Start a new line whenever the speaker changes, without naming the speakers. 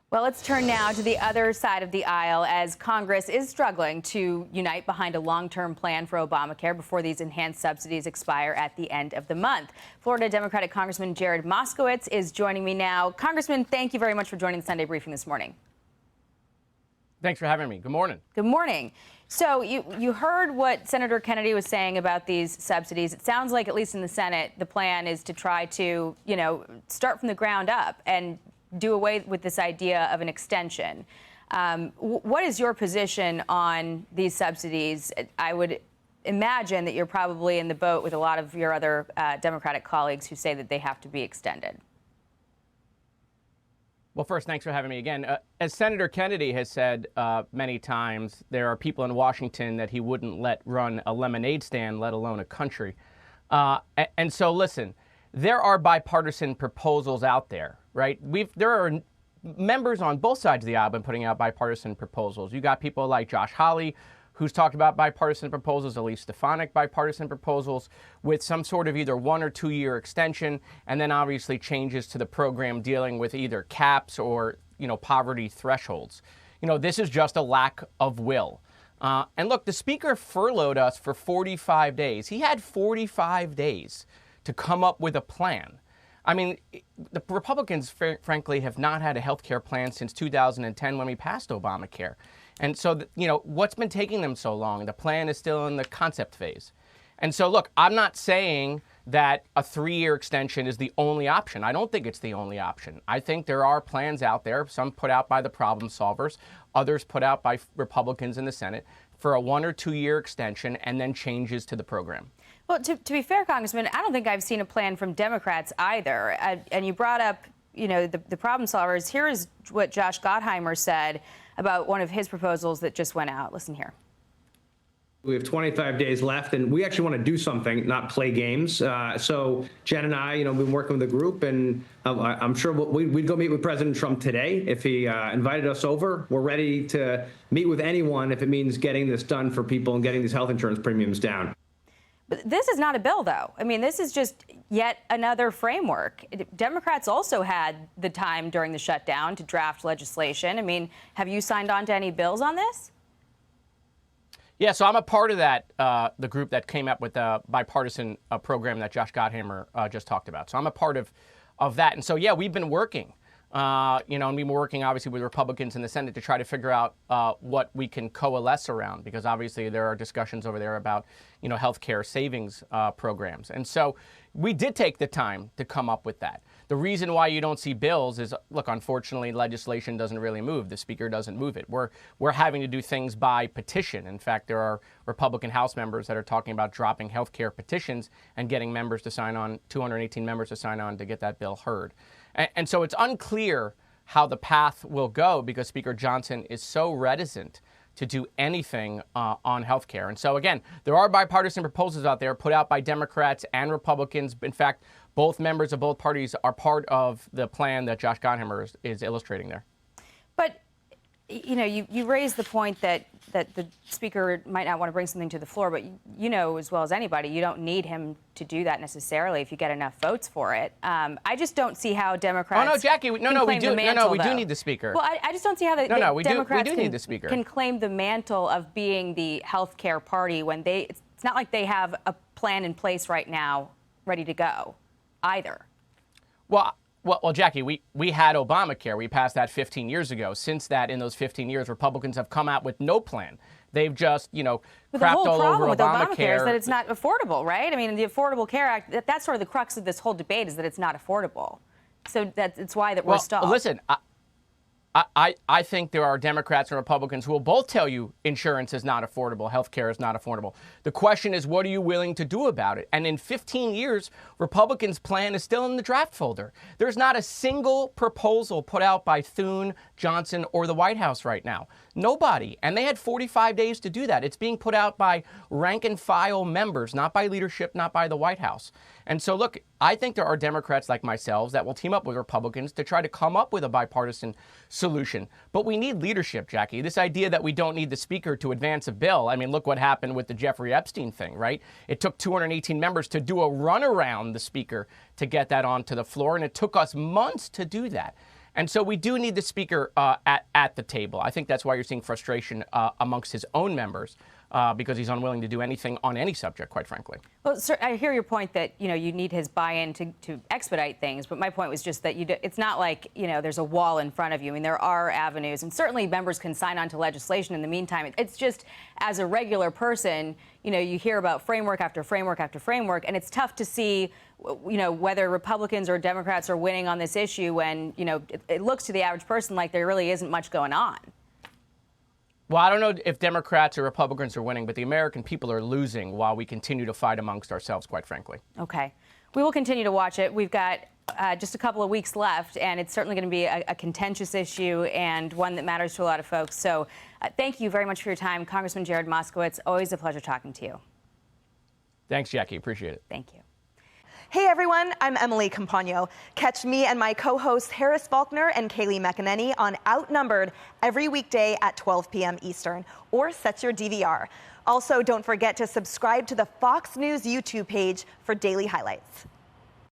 Well, let's turn now to the other side of the aisle as Congress is struggling to unite behind a long-term plan for Obamacare before these enhanced subsidies expire at the end of the month. Florida Democratic Congressman Jared Moskowitz is joining me now. Congressman, thank you very much for joining the Sunday briefing this morning.
Thanks for having me. Good morning.
Good morning. So you heard what Senator Kennedy was saying about these subsidies. It sounds like, at least in the Senate, the plan is to try to, start from the ground up and do away with this idea of an extension. What is your position on these subsidies? I would imagine that you're probably in the boat with a lot of your other Democratic colleagues who say that they have to be extended.
Well, first, thanks for having me again. As Senator Kennedy has said many times, there are people in Washington that he wouldn't let run a lemonade stand, let alone a country. And so, listen, there are bipartisan proposals out there, right? There are members on both sides of the aisle been putting out bipartisan proposals. You got people like Josh Hawley, who's talked about bipartisan proposals, Elise Stefanik bipartisan proposals with some sort of either 1 or 2 year extension, and then obviously changes to the program dealing with either caps or, poverty thresholds. This is just a lack of will. And look, the speaker furloughed us for 45 days. He had 45 days to come up with a plan. I mean, the Republicans, frankly, have not had a health care plan since 2010 when we passed Obamacare. And so, what's been taking them so long? The plan is still in the concept phase. And so, look, I'm not saying that a 3-year extension is the only option. I don't think it's the only option. I think there are plans out there, some put out by the problem solvers, others put out by Republicans in the Senate, for a 1 or 2 year extension and then changes to the program.
Well, to be fair, Congressman, I don't think I've seen a plan from Democrats either. And you brought up, the problem solvers. Here is what Josh Gottheimer said about one of his proposals that just went out. Listen here.
We have 25 days left, and we actually want to do something, not play games. So Jen and I, we've been working with the group, and I'm sure we'd go meet with President Trump today if he invited us over. We're ready to meet with anyone if it means getting this done for people and getting these health insurance premiums down.
But this is not a bill, though. I mean, this is just yet another framework. Democrats also had the time during the shutdown to draft legislation. I mean, have you signed on to any bills on this?
Yeah, so I'm a part of that, the group that came up with the bipartisan program that Josh Gottheimer just talked about. So I'm a part of that. And so, yeah, we've been working, and we've been working, obviously, with Republicans in the Senate to try to figure out what we can coalesce around, because obviously there are discussions over there about, healthcare savings programs. And so we did take the time to come up with that. The reason why you don't see bills is, look, unfortunately, legislation doesn't really move. The speaker doesn't move it. We're having to do things by petition. In fact, there are Republican House members that are talking about dropping health care petitions and getting members to sign on, 218 members to sign on to get that bill heard. And so it's unclear how the path will go because Speaker Johnson is so reticent to do anything on health care. And so, again, there are bipartisan proposals out there put out by Democrats and Republicans. In fact, both members of both parties are part of the plan that Josh Gottheimer is illustrating there.
But, you raised the point that the speaker might not want to bring something to the floor, but you know as well as anybody, you don't need him to do that necessarily if you get enough votes for it. I just don't see how Democrats.
Oh no, Jackie, we do. We do need the speaker.
Well, I just don't see how the Democrats
need the speaker.
Can claim the mantle of being the health care party when it's not like they have a plan in place right now, ready to go, either.
Well, Jackie, we had Obamacare. We passed that 15 years ago. Since that, in those 15 years, Republicans have come out with no plan. They've just, crapped all over Obamacare.
But the whole problem with Obamacare is that it's not affordable, right? I mean, the Affordable Care Act, that's sort of the crux of this whole debate, is that it's not affordable. So it's why that we're stalled.
Listen, I think there are Democrats and Republicans who will both tell you insurance is not affordable, health care is not affordable. The question is, what are you willing to do about it? And in 15 years, Republicans' plan is still in the draft folder. There's not a single proposal put out by Thune, Johnson, or the White House right now. Nobody. And they had 45 days to do that. It's being put out by rank and file members, not by leadership, not by the White House. And so, look, I think there are Democrats like myself that will team up with Republicans to try to come up with a bipartisan solution. But we need leadership, Jackie. This idea that we don't need the speaker to advance a bill. I mean, look what happened with the Jeffrey Epstein thing, right? It took 218 members to do a run around the speaker to get that onto the floor, and it took us months to do that. And so we do need the speaker at the table. I think that's why you're seeing frustration amongst his own members. Because he's unwilling to do anything on any subject, quite frankly.
Well, sir, I hear your point that you need his buy-in to expedite things, but my point was just that it's not like there's a wall in front of you. I mean, there are avenues, and certainly members can sign on to legislation in the meantime. It's just as a regular person, you hear about framework after framework after framework, and it's tough to see whether Republicans or Democrats are winning on this issue when it looks to the average person like there really isn't much going on.
Well, I don't know if Democrats or Republicans are winning, but the American people are losing while we continue to fight amongst ourselves, quite frankly.
Okay. We will continue to watch it. We've got just a couple of weeks left, and it's certainly going to be a contentious issue and one that matters to a lot of folks. So thank you very much for your time, Congressman Jared Moskowitz. Always a pleasure talking to you.
Thanks, Jackie. Appreciate it.
Thank you.
Hey everyone, I'm Emily Campagno. Catch me and my co-hosts Harris Faulkner and Kaylee McEnany on Outnumbered every weekday at 12 p.m. Eastern, or set your DVR. Also, don't forget to subscribe to the Fox News YouTube page for daily highlights.